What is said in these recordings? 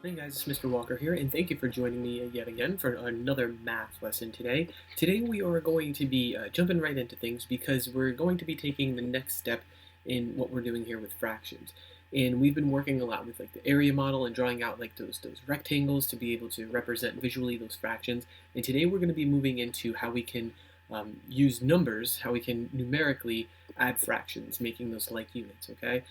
Hey guys, it's Mr. Walker here, and thank you for joining me yet again for another math lesson today. Today we are going to be jumping right into things because we're going to be taking the next step in what we're doing here with fractions. And we've been working a lot with like the area model and drawing out like those rectangles to be able to represent visually those fractions. And today we're going to be moving into how we can use numbers, how we can numerically add fractions, making those like units, okay?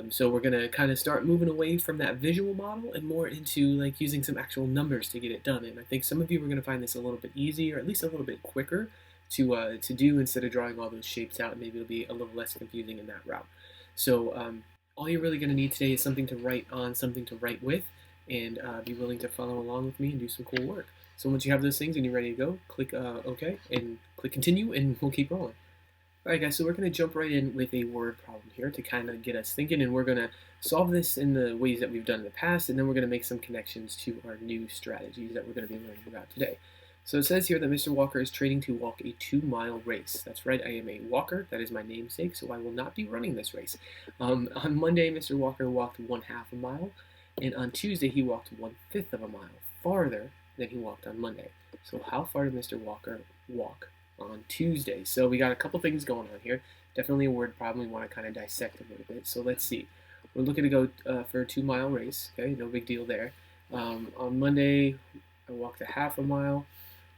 So we're going to kind of start moving away from that visual model and more into like using some actual numbers to get it done. And I think some of you are going to find this a little bit easier, or at least a little bit quicker to do instead of drawing all those shapes out. And maybe it'll be a little less confusing in that route. So all you're really going to need today is something to write on, something to write with, and be willing to follow along with me and do some cool work. So once you have those things and you're ready to go, click OK and click continue, and we'll keep rolling. Alright guys, so we're going to jump right in with a word problem here to kind of get us thinking, and we're going to solve this in the ways that we've done in the past, and then we're going to make some connections to our new strategies that we're going to be learning about today. So it says here that Mr. Walker is training to walk a 2-mile race. That's right, I am a walker. That is my namesake, so I will not be running this race. On Monday, Mr. Walker walked 1/2 a mile, and on Tuesday he walked 1/5 of a mile farther than he walked on Monday. So how far did Mr. Walker walk on Tuesday? So we got a couple things going on here. Definitely a word problem we want to kind of dissect a little bit. So let's see. We're looking to go for a 2-mile race. Okay, no big deal there. On Monday, I walked a 1/2 a mile.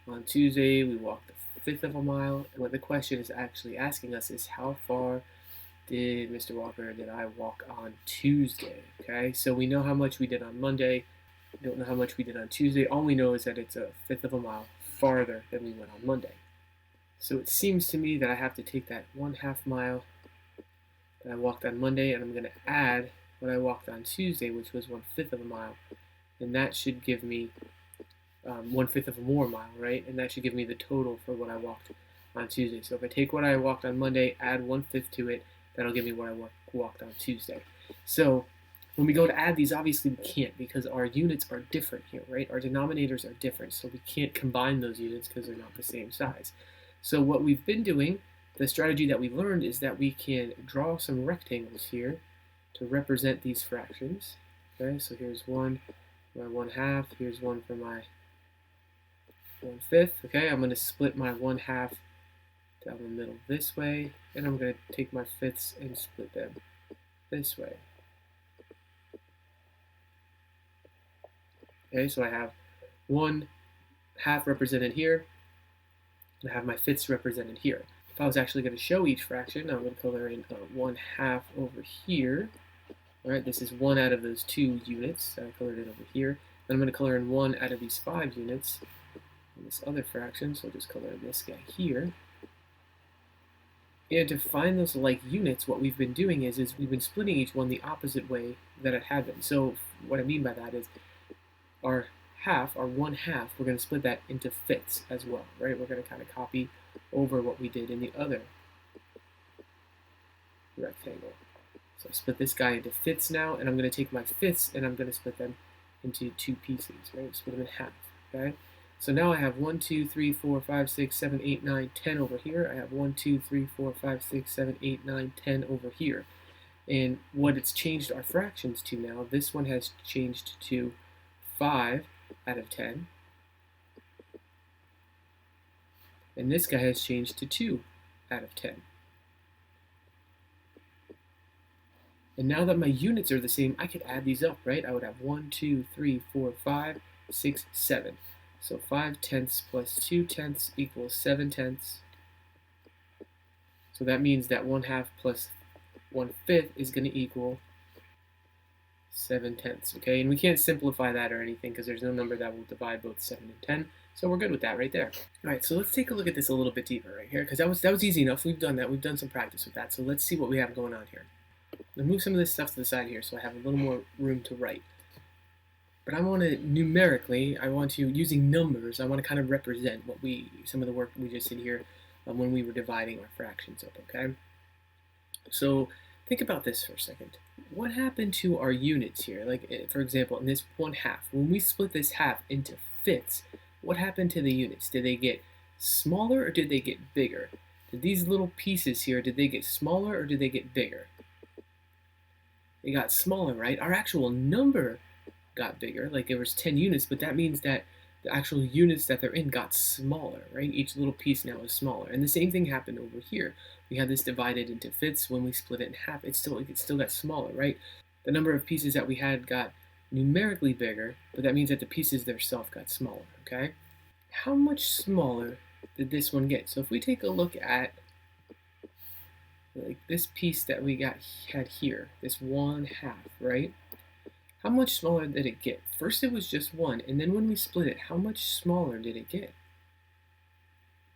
On Tuesday, we walked a 1/5 of a mile. And what the question is actually asking us is how far did Mr. Walker, did I walk on Tuesday? Okay, so we know how much we did on Monday. We don't know how much we did on Tuesday. All we know is that it's a 1/5 of a mile farther than we went on Monday. So it seems to me that I have to take that 1/2 mile that I walked on Monday, and I'm going to add what I walked on Tuesday, which was 1/5 of a mile, and that should give me 1/5 of a more mile, right? And that should give me the total for what I walked on Tuesday. So if I take what I walked on Monday, add 1/5 to it, that'll give me what I walked on Tuesday. So when we go to add these, obviously we can't because our units are different here, right? Our denominators are different, so we can't combine those units because they're not the same size. So what we've been doing, the strategy that we learned, is that we can draw some rectangles here to represent these fractions. Okay, so here's one for my 1/2, here's one for my 1/5. Okay, I'm going to split my 1/2 down the middle this way, and I'm going to take my fifths and split them this way. Okay, so I have 1/2 represented here, and I have my fifths represented here. If I was actually going to show each fraction, I'm going to color in 1/2 over here. All right, this is one out of those 2 units that I colored in over here. Then I'm going to color in 1 out of these 5 units in this other fraction, so I'll just color in this guy here. And to find those like units, what we've been doing is we've been splitting each one the opposite way that it had been. So what I mean by that is our 1/2, we're going to split that into fifths as well, right? We're going to kind of copy over what we did in the other rectangle. So I split this guy into fifths now, and I'm going to take my fifths and I'm going to split them into 2 pieces, right? Split them in half, okay? So now I have 1, 2, 3, 4, 5, 6, 7, 8, 9, 10 over here. I have 1, 2, 3, 4, 5, 6, 7, 8, 9, 10 over here. And what it's changed our fractions to now, this one has changed to 5 out of 10. And this guy has changed to 2 out of 10. And now that my units are the same, I could add these up, right? I would have 1, 2, 3, 4, 5, 6, 7. So 5/10 plus 2/10 equals 7/10. So that means that 1/2 plus 1/5 is going to equal 7/10. Okay, and we can't simplify that or anything because there's no number that will divide both 7 and 10. So we're good with that right there. All right, so let's take a look at this a little bit deeper right here because that was easy enough. We've done that. We've done some practice with that. So let's see what we have going on here. I'll move some of this stuff to the side here so I have a little more room to write. But I want to numerically, using numbers, I want to kind of represent some of the work we just did here when we were dividing our fractions up, okay? So think about this for a second. What happened to our units here? Like, for example, in this 1/2, when we split this half into fifths, what happened to the units? Did they get smaller or did they get bigger? Did these little pieces here, did they get smaller or did they get bigger? They got smaller, right? Our actual number got bigger, like there was 10 units, but that means that the actual units that they're in got smaller, right? Each little piece now is smaller. And the same thing happened over here. We had this divided into fifths. When we split it in half, it still got smaller, right? The number of pieces that we had got numerically bigger, but that means that the pieces themselves got smaller, okay? How much smaller did this one get? So if we take a look at like this piece that we had here, this 1/2, right? How much smaller did it get? First it was just 1, and then when we split it, how much smaller did it get?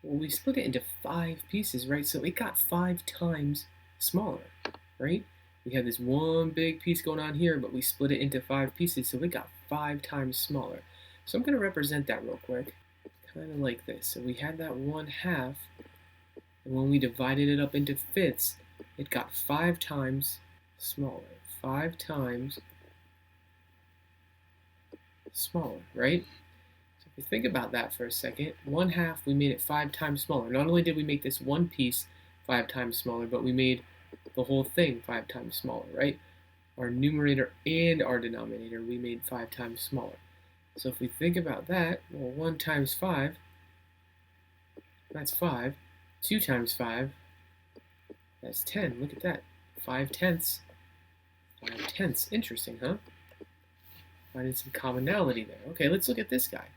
Well, we split it into 5 pieces, right? So it got 5 times smaller, right? We had this one big piece going on here, but we split it into 5 pieces, so it got 5 times smaller. So I'm going to represent that real quick, kind of like this. So we had that 1/2, and when we divided it up into fifths, it got 5 times smaller. 5 times smaller, right? So if you think about that for a second, 1/2, we made it 5 times smaller. Not only did we make this one piece 5 times smaller, but we made the whole thing 5 times smaller, right? Our numerator and our denominator we made 5 times smaller. So if we think about that, well, 1 times 5, that's 5. 2 times 5, that's 10. Look at that. 5/10. 5/10. Interesting, huh? Finding some commonality there. Okay, let's look at this guy.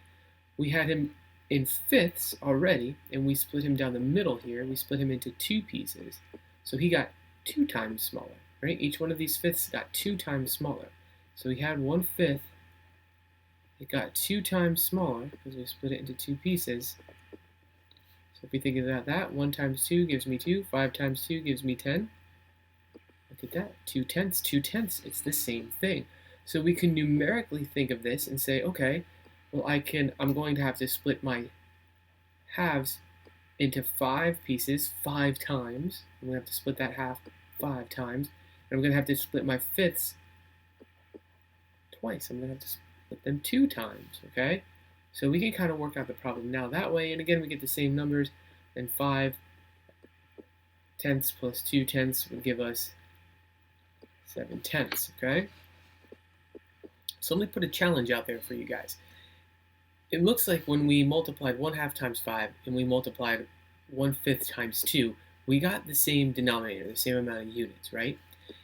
We had him in fifths already, and we split him down the middle here. We split him into 2 pieces. So he got 2 times smaller, right? Each one of these fifths got 2 times smaller. So we had 1/5. It got 2 times smaller because we split it into 2 pieces. So if we think about that, 1 times 2 gives me 2. 5 times 2 gives me 10. Look at that. 2/10. 2/10. It's the same thing. So we can numerically think of this and say, okay, well I'm going to have to split my halves into 5 pieces 5 times. I'm going to have to split that half 5 times. And I'm going to have to split my fifths twice. I'm going to have to split them 2 times, okay? So we can kind of work out the problem now that way. And again, we get the same numbers. And 5/10 plus 2/10 would give us 7/10, okay? So let me put a challenge out there for you guys. It looks like when we multiplied 1/2 times 5 and we multiplied 1/5 times 2, we got the same denominator, the same amount of units, right?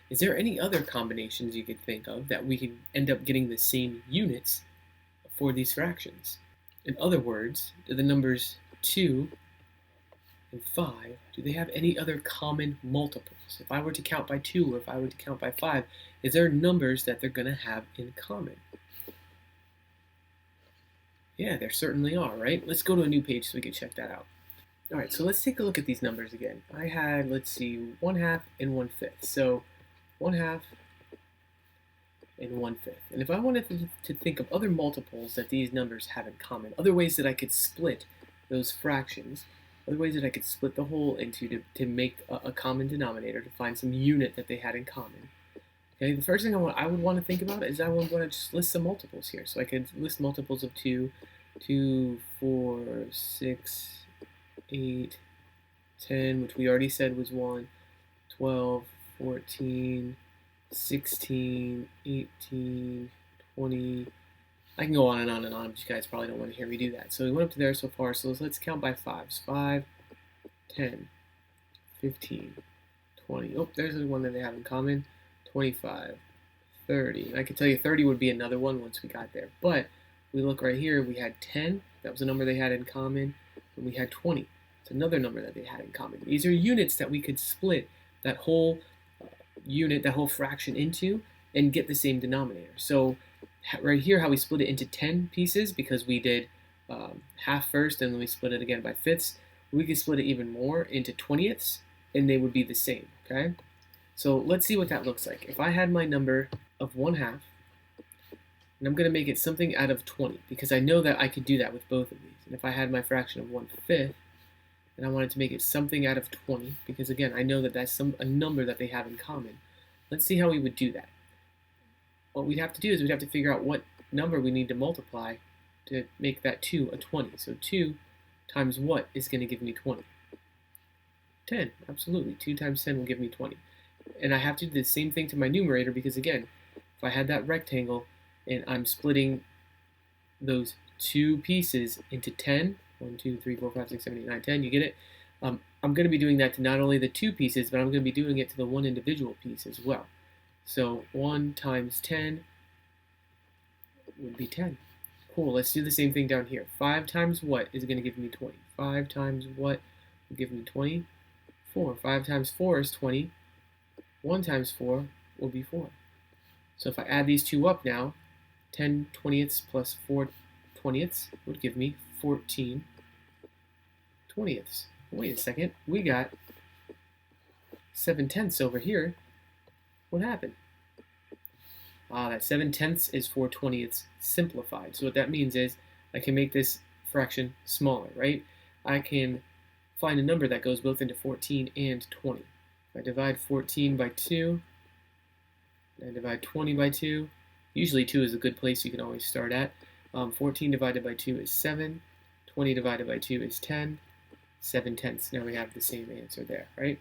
Is there any other combinations you could think of that we could end up getting the same units for these fractions? In other words, do the numbers 2 and 5, do they have any other common multiples? If I were to count by 2 or if I were to count by 5, is there numbers that they're going to have in common? Yeah, there certainly are, right? Let's go to a new page so we can check that out. All right, so let's take a look at these numbers again. I had, let's see, 1/2 and 1/5. So 1/2 and 1/5. And if I wanted to think of other multiples that these numbers have in common, other ways that I could split those fractions, other ways that I could split the whole into to make a common denominator, to find some unit that they had in common. Okay, the first thing I would want to think about is I would want to just list some multiples here. So I could list multiples of 2, 2, 4, 6, 8, 10, which we already said was 1, 12, 14, 16, 18, 20. I can go on and on and on, but you guys probably don't want to hear me do that. So we went up to there so far, so let's count by 5s. 5, 10, 15, 20. Oh, there's the one that they have in common. 25, 30. I could tell you 30 would be another one once we got there. But we look right here, we had 10. That was a number they had in common. And we had 20. It's another number that they had in common. These are units that we could split that whole unit, that whole fraction into and get the same denominator. So right here, how we split it into 10 pieces, because we did half first and then we split it again by fifths, we could split it even more into 20ths and they would be the same, okay? So let's see what that looks like. If I had my number of 1/2, and I'm going to make it something out of 20, because I know that I could do that with both of these. And if I had my fraction of 1/5, and I wanted to make it something out of 20, because again, I know that that's a number that they have in common. Let's see how we would do that. What we'd have to do is we'd have to figure out what number we need to multiply to make that 2 a 20. So 2 times what is going to give me 20? 10, absolutely. 2 times 10 will give me 20. And I have to do the same thing to my numerator, because again, if I had that rectangle and I'm splitting those two pieces into 10. 1, 2, 3, 4, 5, 6, 7, 8, 9, 10. You get it? I'm going to be doing that to not only the two pieces, but I'm going to be doing it to the one individual piece as well. So 1 times 10 would be 10. Cool, let's do the same thing down here. 5 times what is going to give me 20? 5 times what will give me 20? 4. 5 times 4 is 20. 1 times 4 will be 4. So if I add these two up now, 10 20ths plus 4 20ths would give me 14 20ths. Wait a second, we got 7 tenths over here. What happened? That 7 tenths is 4 20ths simplified. So what that means is I can make this fraction smaller, right? I can find a number that goes both into 14 and 20. If I divide 14 by 2, and I divide 20 by 2, usually 2 is a good place you can always start at. 14 divided by 2 is 7. 20 divided by 2 is 10. 7 tenths. Now we have the same answer there, right?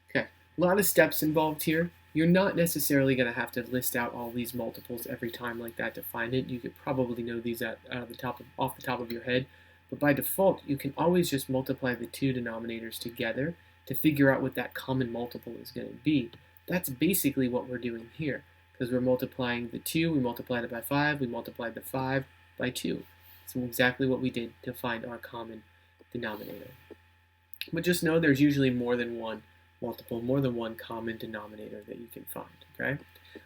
Okay, a lot of steps involved here. You're not necessarily going to have to list out all these multiples every time like that to find it. You could probably know these off the top of your head. But by default, you can always just multiply the two denominators together to figure out what that common multiple is going to be. That's basically what we're doing here, because we're multiplying the 2, we multiplied it by 5, we multiplied the 5 by 2. That's exactly what we did to find our common denominator. But just know there's usually more than one multiple, more than one common denominator that you can find, okay?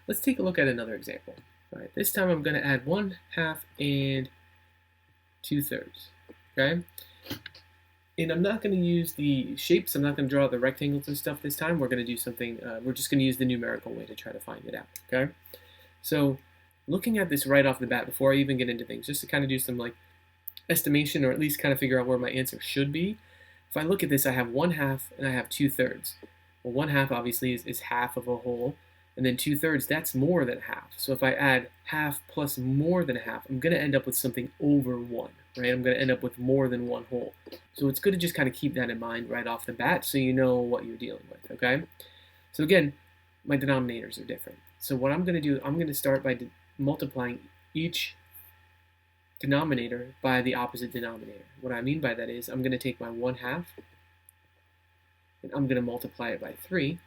Let's take a look at another example. All right, this time I'm going to add 1/2 and 2/3, okay? And I'm not going to use the shapes, I'm not going to draw the rectangles and stuff this time. We're going to do something, we're just going to use the numerical way to try to find it out, okay? So looking at this right off the bat, before I even get into things, just to kind of do some like estimation, or at least kind of figure out where my answer should be. If I look at this, I have 1/2 and I have 2/3. Well, 1/2 obviously is half of a whole, and then 2/3, that's more than half. So if I add half plus more than half, I'm going to end up with something over 1, right? I'm going to end up with more than one whole. So it's good to just kind of keep that in mind right off the bat so you know what you're dealing with, okay? So again, my denominators are different. So what I'm going to do, I'm going to start by multiplying each denominator by the opposite denominator. What I mean by that is I'm going to take my 1/2 and I'm going to multiply it by 3.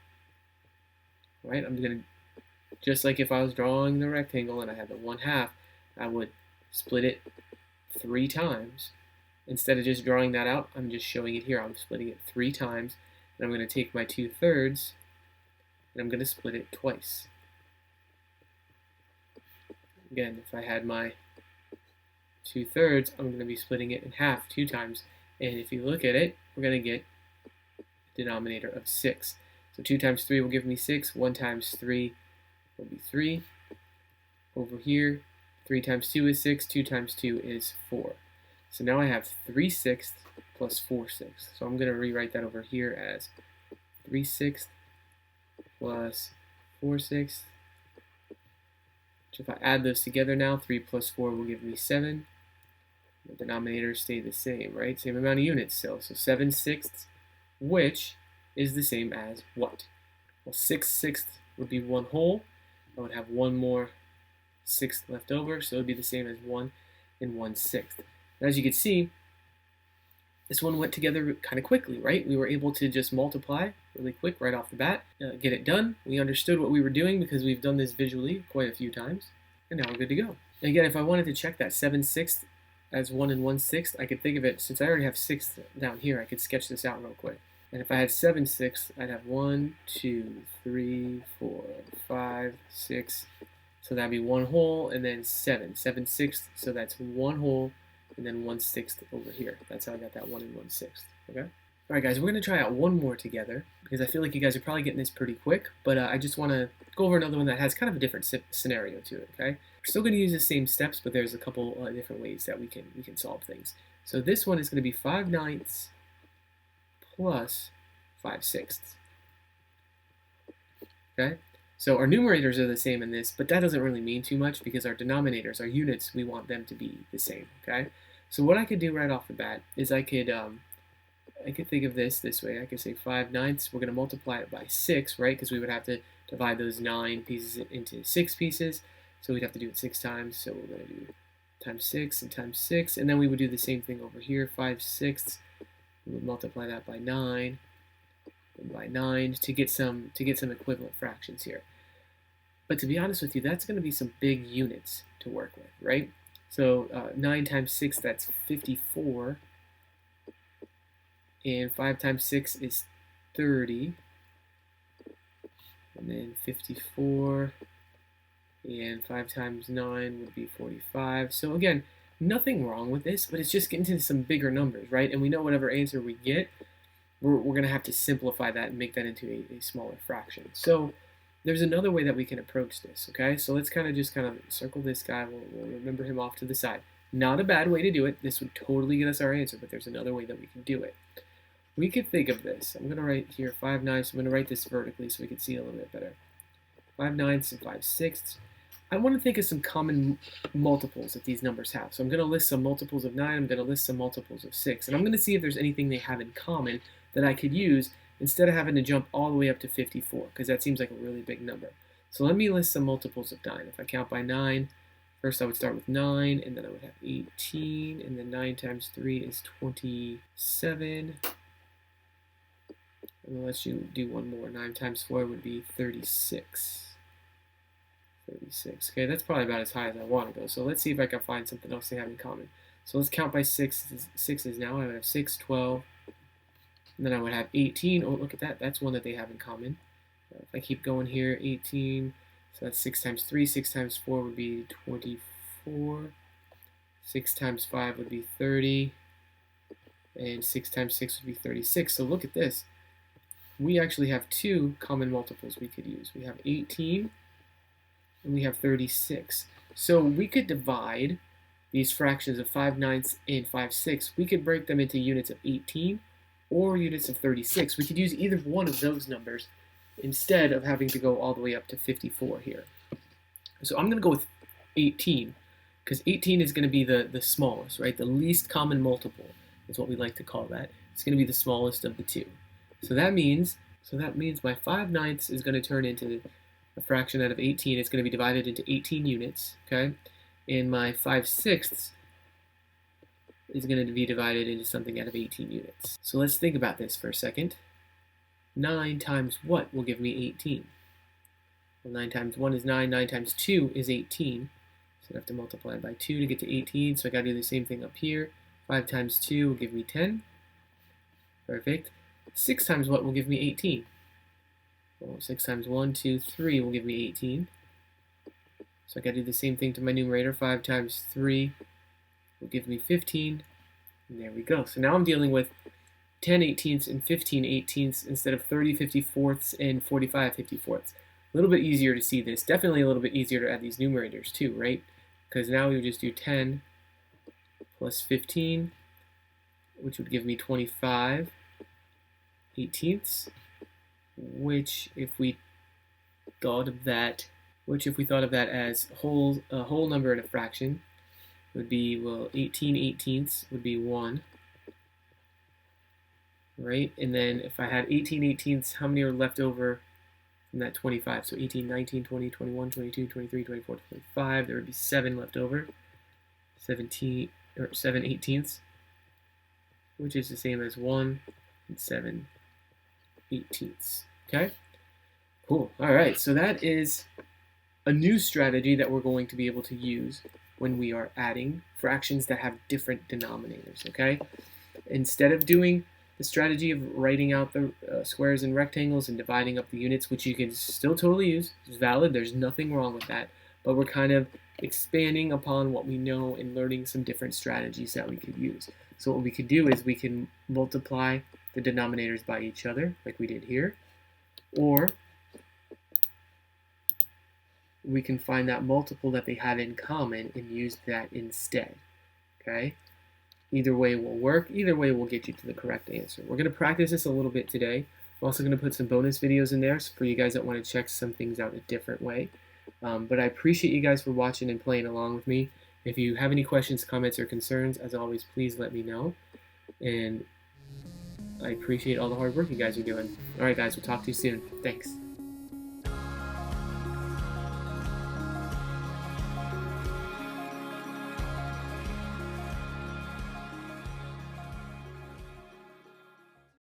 Right? I'm going to, just like if I was drawing the rectangle and I had the 1/2, I would split it 3 times. Instead of just drawing that out, I'm just showing it here. I'm splitting it 3 times, and I'm going to take my 2/3 and I'm going to split it twice. Again, if I had my 2/3, I'm going to be splitting it in half 2 times. And if you look at it, we're going to get a denominator of 6. So 2 times 3 will give me 6. 1 times 3 will be 3. Over here, 3 times 2 is 6. 2 times 2 is 4. So now I have 3/6 plus 4/6. So I'm going to rewrite that over here as 3/6 plus 4/6. So if I add those together now, 3 plus 4 will give me 7. The denominators stay the same, right? Same amount of units still. So 7/6, which is the same as what? Well, 6/6 would be 1 whole. I would have 1 more 6th left over, so it would be the same as 1 and 1/6. And as you can see, this one went together kind of quickly, right? We were able to just multiply really quick right off the bat, get it done. We understood what we were doing because we've done this visually quite a few times, and now we're good to go. And again, if I wanted to check that 7/6 as 1 and 1/6, I could think of it, since I already have 6 down here, I could sketch this out real quick. And if I had 7/6, I'd have 1, 2, 3, 4, 5, 6. So that'd be 1 whole, and then 7. 7/6, so that's 1 whole, and then 1/6 over here. That's how I got that 1 and 1/6. Okay? Alright guys, we're going to try out one more together, because I feel like you guys are probably getting this pretty quick, but I just want to go over another one that has kind of a different scenario to it, okay? We're still going to use the same steps, but there's a couple different ways that we can solve things. So this one is going to be 5/9 plus 5/6. Okay? So our numerators are the same in this, but that doesn't really mean too much because our denominators, our units, we want them to be the same, okay? So what I could do right off the bat is I could think of this way. I could say 5/9, we're going to multiply it by 6, right? Because we would have to divide those 9 pieces into 6 pieces. So we'd have to do it 6 times. So we're going to do times 6 and times 6. And then we would do the same thing over here, 5/6. We would multiply that by 9 and by 9 to get some equivalent fractions here. But to be honest with you, that's going to be some big units to work with, right? So 9 times 6, that's 54. And 5 times 6 is 30. And then 54. And 5 times 9 would be 45. So again, nothing wrong with this, but it's just getting to some bigger numbers, right? And we know whatever answer we get, we're going to have to simplify that and make that into a smaller fraction. So there's another way that we can approach this, okay? So let's kind of circle this guy. We'll remember him off to the side. Not a bad way to do it. This would totally get us our answer, but there's another way that we can do it. We could think of this. I'm going to write here 5/9. So I'm going to write this vertically so we can see a little bit better. 5/9 and 5/6. I want to think of some common multiples that these numbers have. So I'm going to list some multiples of 9. I'm going to list some multiples of 6. And I'm going to see if there's anything they have in common that I could use instead of having to jump all the way up to 54, because that seems like a really big number. So let me list some multiples of 9. If I count by 9, first I would start with 9, and then I would have 18, and then 9 times 3 is 27. And let's do one more. 9 times 4 would be 36. 36. Okay, that's probably about as high as I want to go. So let's see if I can find something else they have in common. So let's count by 6's now. I would have 6, 12, and then I would have 18. Oh, look at that. That's one that they have in common. If I keep going here, 18. So that's 6 times 3. 6 times 4 would be 24. 6 times 5 would be 30. And 6 times 6 would be 36. So look at this. We actually have two common multiples we could use. We have 18 and we have 36. So we could divide these fractions of 5/9 and 5/6. We could break them into units of 18 or units of 36. We could use either one of those numbers instead of having to go all the way up to 54 here. So I'm going to go with 18 because 18 is going to be the smallest, right? The least common multiple is what we like to call that. It's going to be the smallest of the two. So that means my 5/9 is going to turn into a fraction out of 18. It's going to be divided into 18 units, okay? And my 5/6 is going to be divided into something out of 18 units. So let's think about this for a second. 9 times what will give me 18? Well, 9 times 1 is 9. 9 times 2 is 18. So I have to multiply by 2 to get to 18. So I got to do the same thing up here. 5 times 2 will give me 10. Perfect. 6 times what will give me 18? Well, 6 times 1, 2, 3 will give me 18. So I got to do the same thing to my numerator. 5 times 3 will give me 15. And there we go. So now I'm dealing with 10/18 and 15/18 instead of 30/54 and 45/54. A little bit easier to see this. Definitely a little bit easier to add these numerators too, right? Because now we would just do 10 plus 15, which would give me 25/18, which if we thought of that as a whole number in a fraction, would be, well, 18/18 would be 1, right? And then if I had 18/18, how many are left over from that 25? So 18, 19, 20, 21, 22, 23, 24, 25. There would be 7 left over. 7/18, which is the same as 1 and 7/18. Okay? Cool. All right, so that is a new strategy that we're going to be able to use when we are adding fractions that have different denominators, okay? Instead of doing the strategy of writing out the squares and rectangles and dividing up the units, which you can still totally use, it's valid, there's nothing wrong with that, but we're kind of expanding upon what we know and learning some different strategies that we could use. So what we could do is we can multiply the denominators by each other, like we did here, or we can find that multiple that they have in common and use that instead, okay? Either way will work. Either way will get you to the correct answer. We're going to practice this a little bit today. I'm also going to put some bonus videos in there for you guys that want to check some things out a different way. But I appreciate you guys for watching and playing along with me. If you have any questions, comments, or concerns, as always, please let me know. And I appreciate all the hard work you guys are doing. All right, guys, we'll talk to you soon. Thanks.